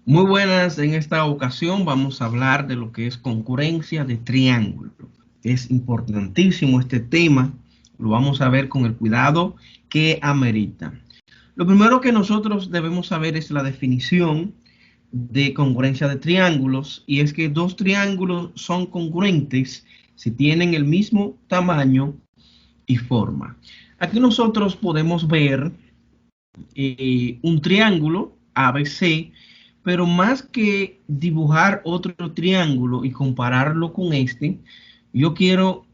Muy buenas, en esta ocasión vamos a hablar de lo que es concurrencia de triángulo. Es importantísimo este tema, lo vamos a ver con el cuidado que amerita. Lo primero que nosotros debemos saber es la definición de congruencia de triángulos, y es que dos triángulos son congruentes si tienen el mismo tamaño y forma. Aquí nosotros podemos ver un triángulo ABC, pero más que dibujar otro triángulo y compararlo con este, yo quiero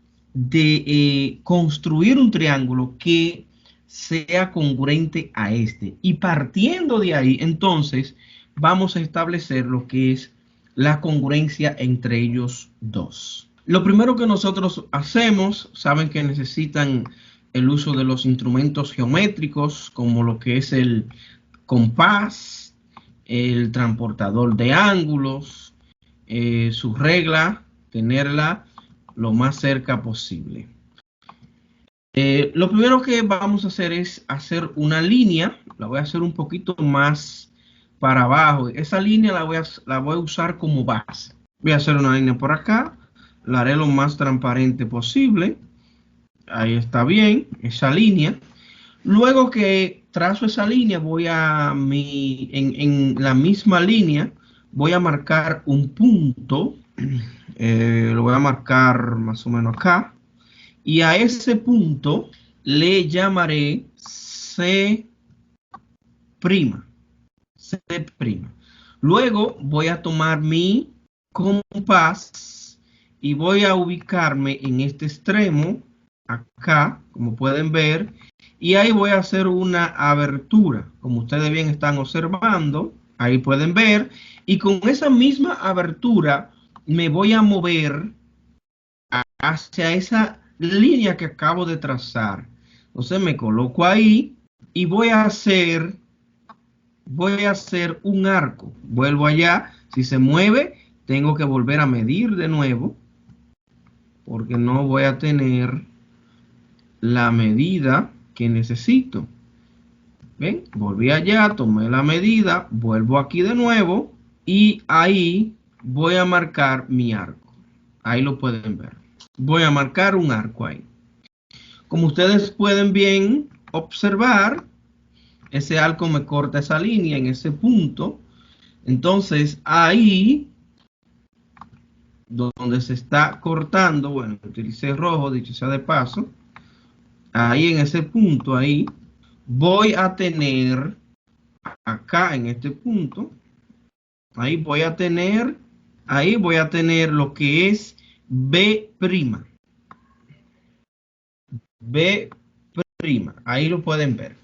construir un triángulo que sea congruente a este. Y partiendo de ahí, entonces, vamos a establecer lo que es la congruencia entre ellos dos. Lo primero que nosotros hacemos, saben que necesitan el uso de los instrumentos geométricos, como lo que es el compás, el transportador de ángulos, su regla, tenerla lo más cerca posible. Lo primero que vamos a hacer es hacer una línea, la voy a hacer un poquito más para abajo. Esa línea la voy a usar como base. Voy a hacer una línea por acá, la haré lo más transparente posible. Ahí está bien, esa línea. Luego que trazo esa línea, en la misma línea, voy a marcar un punto. Lo voy a marcar más o menos acá. Y a ese punto le llamaré C'. C'. Luego voy a tomar mi compás y voy a ubicarme en este extremo, acá, como pueden ver, y ahí voy a hacer una abertura, como ustedes bien están observando, ahí pueden ver, y con esa misma abertura me voy a mover hacia esa línea que acabo de trazar. Entonces me coloco ahí y voy a hacer un arco. Vuelvo allá. Si se mueve, tengo que volver a medir de nuevo, porque no voy a tener la medida que necesito. ¿Ven? Volví allá, tomé la medida, vuelvo aquí de nuevo y ahí voy a marcar mi arco. Ahí lo pueden ver. Voy a marcar un arco ahí. Como ustedes pueden bien observar, ese arco me corta esa línea en ese punto. Entonces ahí donde se está cortando, bueno, utilicé rojo, dicho sea de paso, ahí en ese punto, ahí, voy a tener, acá en este punto, ahí voy a tener lo que es B', B', ahí lo pueden ver.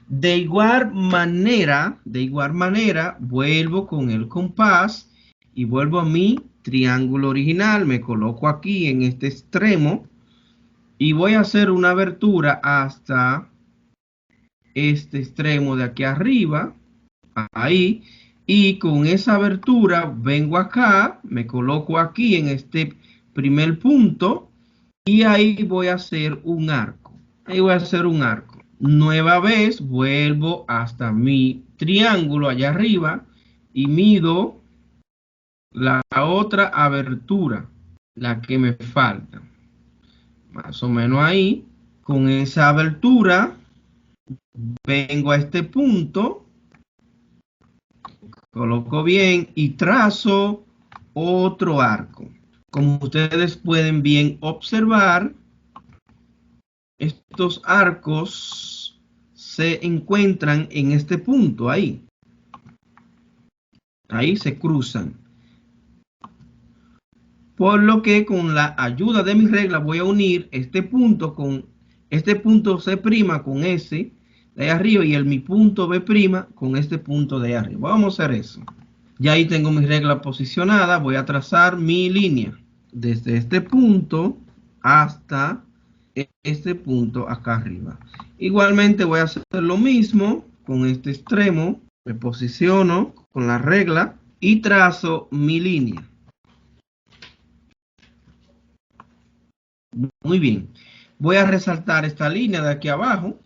De igual manera, vuelvo con el compás y vuelvo a mi triángulo original, me coloco aquí en este extremo y voy a hacer una abertura hasta este extremo de aquí arriba, ahí, y con esa abertura vengo acá, me coloco aquí en este primer punto y ahí voy a hacer un arco. Ahí voy a hacer un arco. Nueva vez vuelvo hasta mi triángulo allá arriba y mido la otra abertura, la que me falta. Más o menos ahí. Con esa abertura vengo a este punto, coloco bien y trazo otro arco. Como ustedes pueden bien observar, estos arcos se encuentran en este punto, ahí. Ahí se cruzan. Por lo que con la ayuda de mi regla voy a unir este punto con este punto C' con ese de ahí arriba y mi punto B' con este punto de ahí arriba. Vamos a hacer eso. Ya ahí tengo mi regla posicionada. Voy a trazar mi línea desde este punto hasta este punto acá arriba. Igualmente voy a hacer lo mismo con este extremo. Me posiciono con la regla y trazo mi línea. Muy bien. Voy a resaltar esta línea de aquí abajo.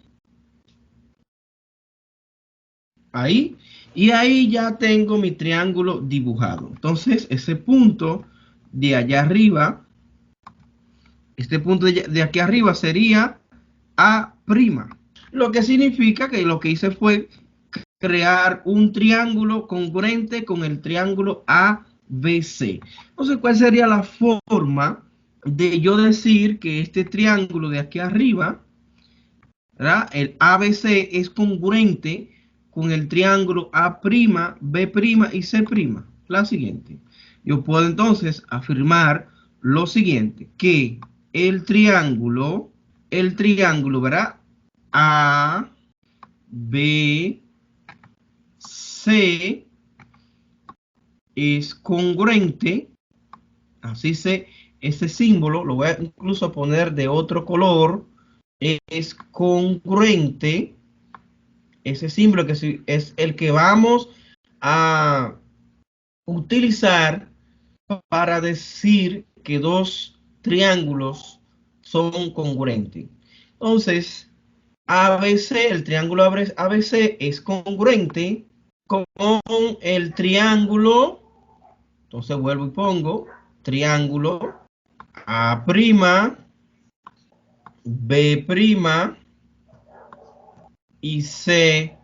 Ahí. Y ahí ya tengo mi triángulo dibujado. Entonces, ese punto de allá arriba, este punto de aquí arriba sería A'. Lo que significa que lo que hice fue crear un triángulo congruente con el triángulo ABC. Entonces, ¿cuál sería la forma de yo decir que este triángulo de aquí arriba, ¿verdad? El ABC es congruente con el triángulo A', B' y C'? La siguiente. Yo puedo entonces afirmar lo siguiente, que ¿verdad? A, B, C es congruente, así ese símbolo, lo voy a incluso poner de otro color, es congruente, ese símbolo que es el que vamos a utilizar para decir que dos triángulos son congruentes. Entonces, ABC, el triángulo ABC es congruente con el triángulo, entonces vuelvo y pongo triángulo A', B' y C'.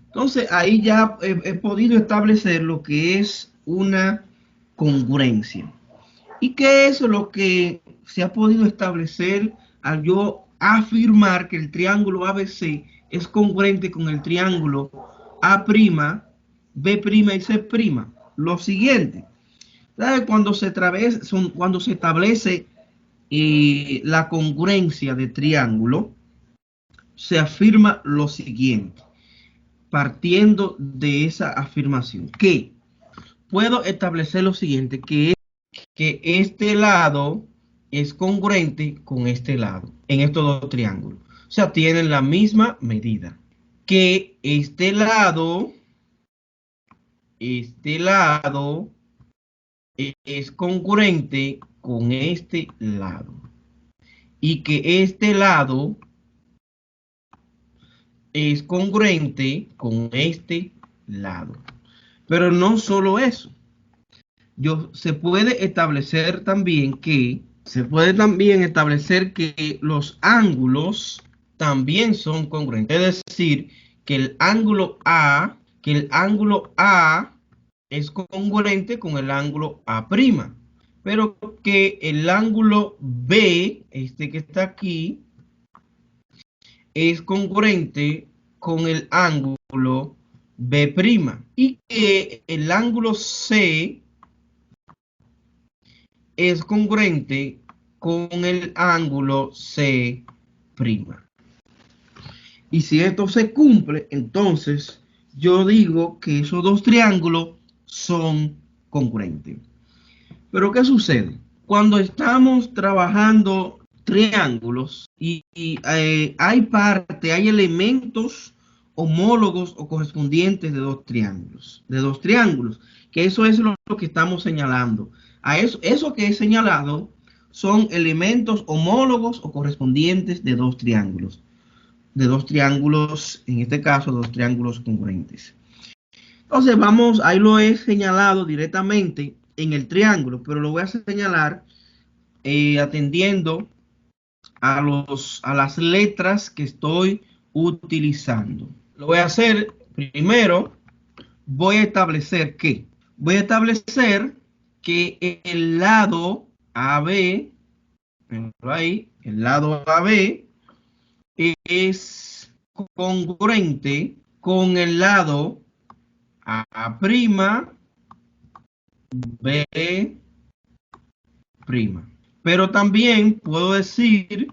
Entonces ahí ya he podido establecer lo que es una congruencia. ¿Y qué es lo que se ha podido establecer al yo afirmar que el triángulo ABC es congruente con el triángulo A', B' y C'? Lo siguiente, ¿sabe? Cuando se establece la congruencia de triángulo, se afirma lo siguiente, partiendo de esa afirmación, que puedo establecer lo siguiente, que este lado es congruente con este lado, en estos dos triángulos. O sea, tienen la misma medida. Que este lado es congruente con este lado. Y que este lado es congruente con este lado. Pero no solo eso. Se puede establecer también que los ángulos también son congruentes. Es decir, que el ángulo A es congruente con el ángulo A', pero que el ángulo B, este que está aquí, es congruente con el ángulo B', y que el ángulo C es congruente con el ángulo C'. Y si esto se cumple, entonces yo digo que esos dos triángulos son congruentes. Pero ¿qué sucede? Cuando estamos trabajando triángulos hay elementos homólogos o correspondientes de dos triángulos, que eso es lo que estamos señalando. Eso que he señalado son elementos homólogos o correspondientes de dos triángulos, en este caso, dos triángulos congruentes. Entonces ahí lo he señalado directamente en el triángulo, pero lo voy a señalar atendiendo a las letras que estoy utilizando. Lo voy a hacer primero, voy a establecer el lado AB, el lado AB es congruente con el lado A', B'. Pero también puedo decir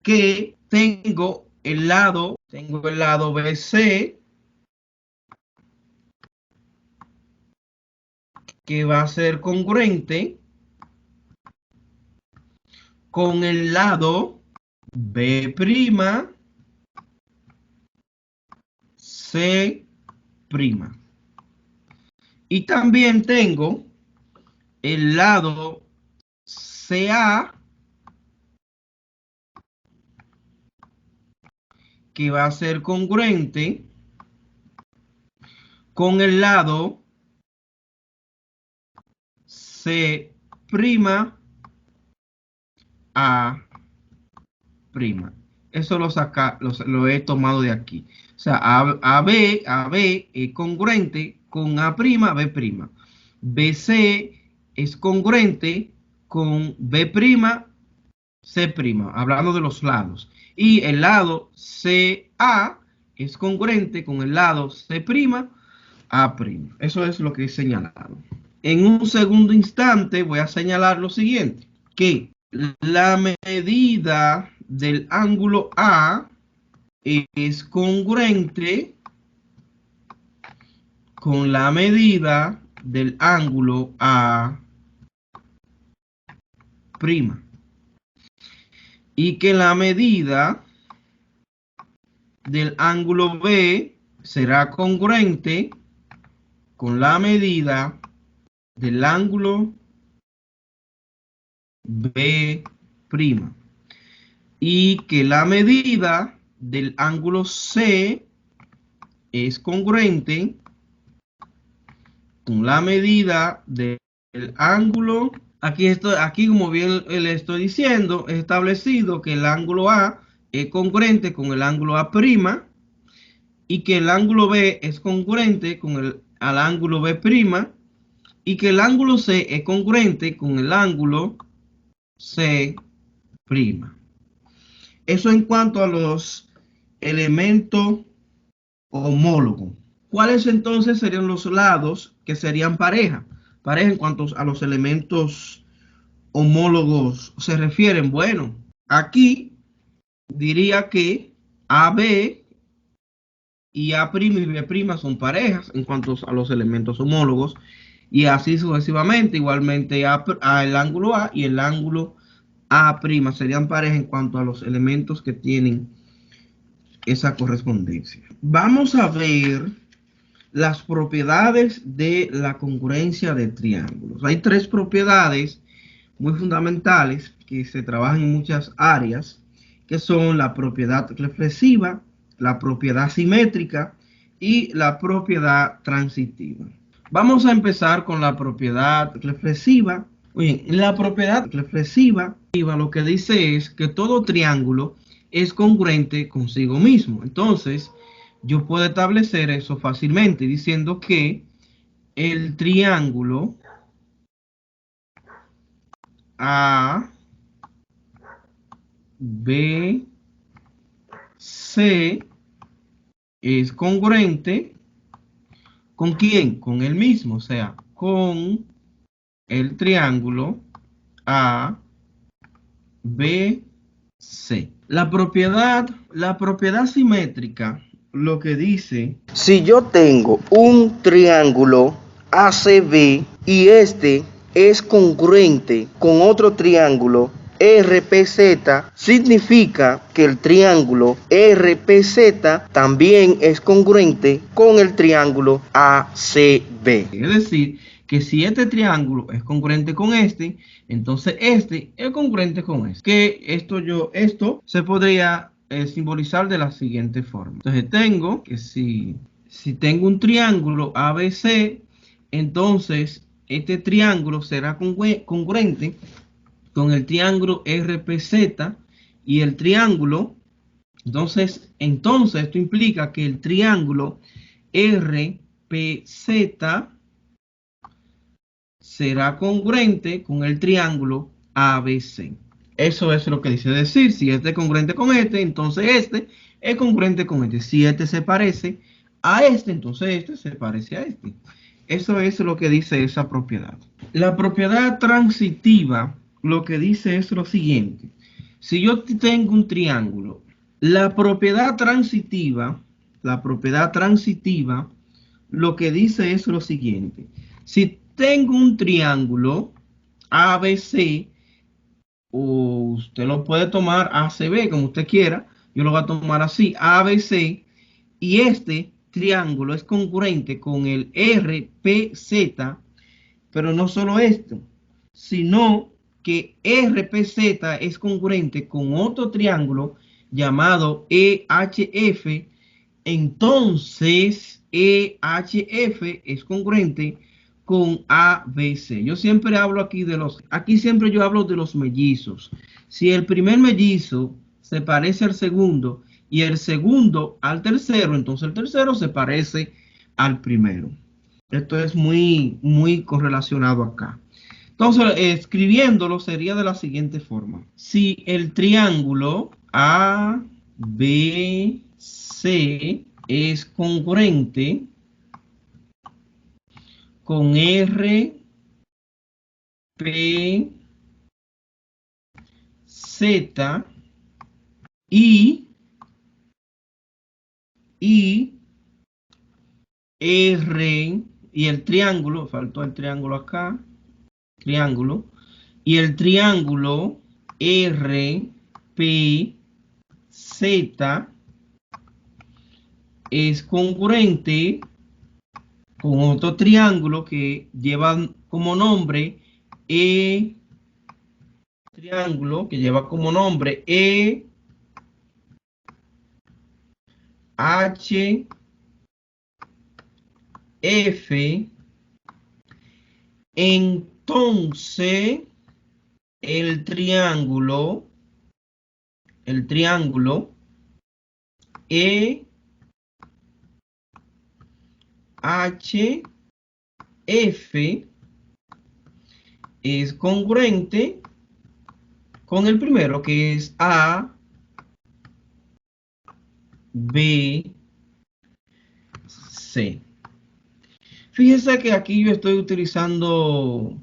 que tengo el lado BC, que va a ser congruente con el lado B', C'. Y también tengo el lado CA, que va a ser congruente con el lado C' A'. Eso lo he tomado de aquí. O sea, AB es congruente con A', B'. BC es congruente con B', C', hablando de los lados. Y el lado CA es congruente con el lado C', A'. Eso es lo que he señalado. En un segundo instante voy a señalar lo siguiente, que la medida del ángulo A es congruente con la medida del ángulo A', y que la medida del ángulo B será congruente con la medida del ángulo B', y que la medida del ángulo C es congruente con la medida del ángulo. Aquí como bien le estoy diciendo, es establecido que el ángulo A es congruente con el ángulo A', y que el ángulo B es congruente con al ángulo B', y que el ángulo C es congruente con el ángulo C'. Eso en cuanto a los elementos homólogos. ¿Cuáles entonces serían los lados que serían pareja? Pareja en cuanto a los elementos homólogos se refieren. Bueno, aquí diría que AB y A' y B' son parejas en cuanto a los elementos homólogos, y así sucesivamente. Igualmente el ángulo A y el ángulo A' serían parejas en cuanto a los elementos que tienen esa correspondencia. Vamos a ver las propiedades de la congruencia de triángulos. Hay tres propiedades muy fundamentales que se trabajan en muchas áreas, que son la propiedad reflexiva, la propiedad simétrica y la propiedad transitiva. Vamos a empezar con la propiedad reflexiva. Bien, la propiedad reflexiva lo que dice es que todo triángulo es congruente consigo mismo. Entonces, yo puedo establecer eso fácilmente diciendo que el triángulo A, B, C es congruente ¿con quién? Con el mismo, o sea, con el triángulo A, B, C. La propiedad simétrica lo que dice: si yo tengo un triángulo ACB y este es congruente con otro triángulo RPZ, significa que el triángulo RPZ también es congruente con el triángulo ACB. Es decir, que si este triángulo es congruente con este, entonces este es congruente con este. Que esto se podría simbolizar de la siguiente forma. Entonces tengo que si tengo un triángulo ABC, entonces este triángulo será congruente con el triángulo RPZ y el triángulo. Entonces esto implica que el triángulo RPZ será congruente con el triángulo ABC. Eso es lo que dice. Es decir, si este es congruente con este, entonces este es congruente con este. Si este se parece a este, entonces este se parece a este. Eso es lo que dice esa propiedad. La propiedad transitiva lo que dice es lo siguiente. Si yo tengo un triángulo, la propiedad transitiva lo que dice es lo siguiente. Si tengo un triángulo ABC, o usted lo puede tomar ACB como usted quiera, yo lo voy a tomar así, ABC, y este triángulo es congruente con el RPZ, pero no solo esto, sino que RPZ es congruente con otro triángulo llamado EHF, entonces EHF es congruente con ABC. Yo siempre hablo aquí aquí siempre yo hablo de los mellizos. Si el primer mellizo se parece al segundo y el segundo al tercero, entonces el tercero se parece al primero. Esto es muy correlacionado acá. Entonces, escribiéndolo sería de la siguiente forma. Si el triángulo ABC es congruente con RPZ y R y el triángulo, faltó el triángulo acá, triángulo, y el triángulo RPZ es congruente con otro triángulo que lleva como nombre triángulo que lleva como nombre EHF, entonces el triángulo EHF es congruente con el primero, que es A, B, C. Fíjese que aquí yo estoy utilizando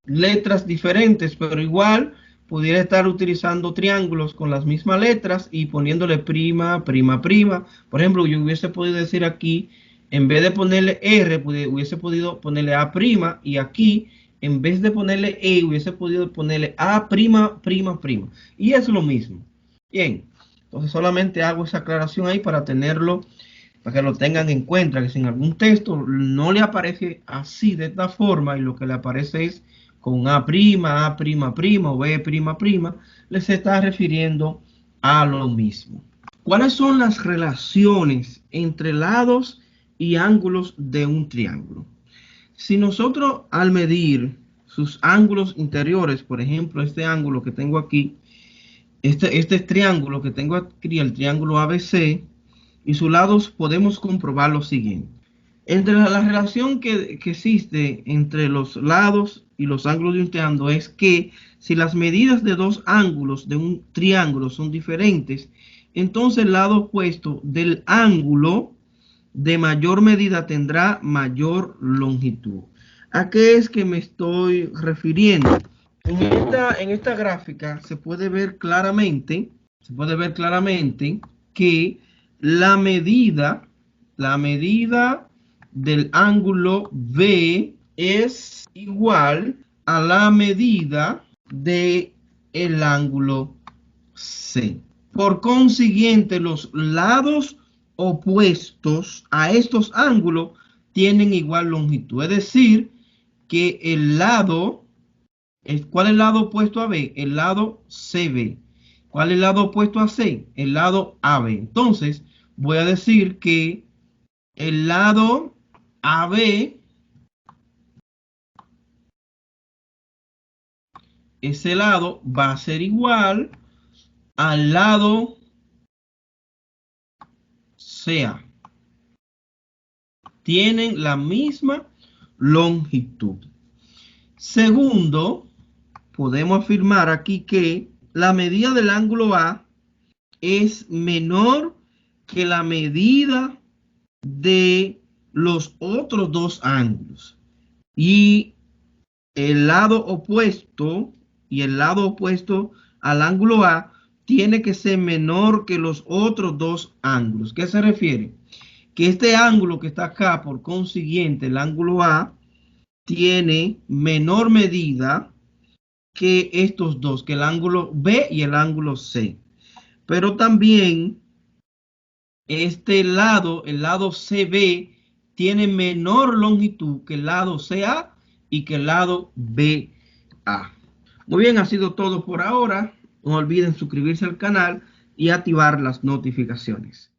letras diferentes, pero igual pudiera estar utilizando triángulos con las mismas letras y poniéndole prima, prima, prima. Por ejemplo, yo hubiese podido decir aquí, en vez de ponerle R, hubiese podido ponerle A prima, y aquí, en vez de ponerle E, hubiese podido ponerle A prima, prima, prima. Y es lo mismo. Bien, entonces solamente hago esa aclaración ahí para tenerlo, para que lo tengan en cuenta, que si en algún texto no le aparece así de esta forma y lo que le aparece es con A prima, A prima prima o B prima prima, les está refiriendo a lo mismo. ¿Cuáles son las relaciones entre lados y ángulos de un triángulo? Si nosotros al medir sus ángulos interiores, por ejemplo, este ángulo que tengo aquí, este triángulo que tengo aquí, el triángulo ABC, y sus lados, podemos comprobar lo siguiente. Entre la relación que existe entre los lados y los ángulos de un triángulo es que si las medidas de dos ángulos de un triángulo son diferentes, entonces el lado opuesto del ángulo de mayor medida tendrá mayor longitud. ¿A qué es que me estoy refiriendo? En esta gráfica se puede ver claramente que la medida del ángulo B es igual a la medida del ángulo C. Por consiguiente, los lados opuestos a estos ángulos tienen igual longitud. Es decir, que ¿cuál es el lado opuesto a B? El lado CB. ¿Cuál es el lado opuesto a C? El lado AB. Entonces, voy a decir que el lado AB, ese lado va a ser igual al lado CA. Tienen la misma longitud. Segundo, podemos afirmar aquí que la medida del ángulo A es menor que la medida de los otros dos ángulos. Y el lado opuesto al ángulo A tiene que ser menor que los otros dos ángulos. ¿Qué se refiere? Que este ángulo que está acá, por consiguiente, el ángulo A, tiene menor medida que estos dos, que el ángulo B y el ángulo C. Pero también este lado, el lado CB, tiene menor longitud que el lado CA y que el lado BA. Muy bien, ha sido todo por ahora. No olviden suscribirse al canal y activar las notificaciones.